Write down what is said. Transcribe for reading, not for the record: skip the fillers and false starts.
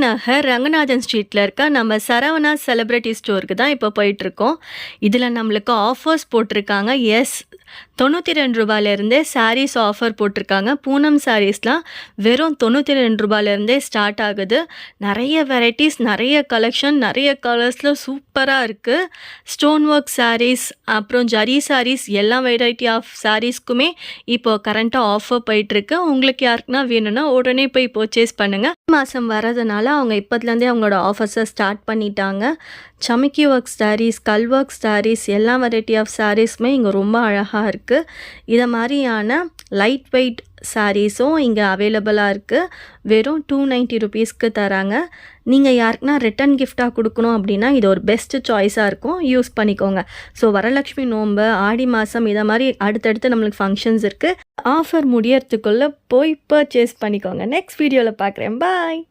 நகர் ரங்கநாதன் ஸ்ட்ரீட்ல இருக்க நம்ம சரவணா செலிபிரிட்டி ஸ்டோருக்கு தான் இப்போ போயிட்டுருக்கோம். இதில் நம்மளுக்கு ஆஃபர்ஸ் போட்டிருக்காங்க. எஸ், ரூ. 92 சாரீஸ் ஆஃபர் போட்டிருக்காங்க. பூனம் சாரீஸ்லாம் வெறும் ரூ. 92 ஸ்டார்ட் ஆகுது. நிறைய வெரைட்டிஸ், நிறைய கலெக்ஷன், நிறைய கலர்ஸில் சூப்பராக இருக்குது. ஸ்டோன் ஒர்க் சாரீஸ், அப்புறம் ஜரி சாரீஸ், எல்லா வெரைட்டி ஆஃப் சாரீஸ்க்குமே இப்போ கரண்ட்டாக ஆஃபர் போயிட்டுருக்கு. உங்களுக்கு யாருக்குன்னா வேணும்னா உடனே போய் பர்ச்சேஸ் பண்ணுங்கள். மாதம் வரதுனால அவங்க இப்போதுலேருந்தே அவங்களோட ஆஃபர்ஸை ஸ்டார்ட் பண்ணிட்டாங்க. சமிக்கி ஒர்க் சாரீஸ், கல் ஒர்க் சாரீஸ், எல்லா வெரைட்டி ஆஃப் சாரீஸுமே இங்கே ரொம்ப அழகாக இருக்குது. இதை மாதிரியான லைட் வெயிட் சாரீஸும் இங்கே அவைலபிளாக இருக்குது. வெறும் $290 தராங்க. நீங்கள் யாருக்குன்னா ரிட்டன் கிஃப்டாக கொடுக்கணும் அப்படின்னா இது ஒரு பெஸ்ட்டு சாய்ஸாக இருக்கும். யூஸ் பண்ணிக்கோங்க. ஸோ வரலட்சுமி நோன்பு, ஆடி மாதம், இதை மாதிரி அடுத்தடுத்து நம்மளுக்கு ஃபங்க்ஷன்ஸ் இருக்குது. ஆஃபர் முடியறதுக்குள்ளே போய் பர்ச்சேஸ் பண்ணிக்கோங்க. நெக்ஸ்ட் வீடியோவில் பார்க்குறேன். பாய்.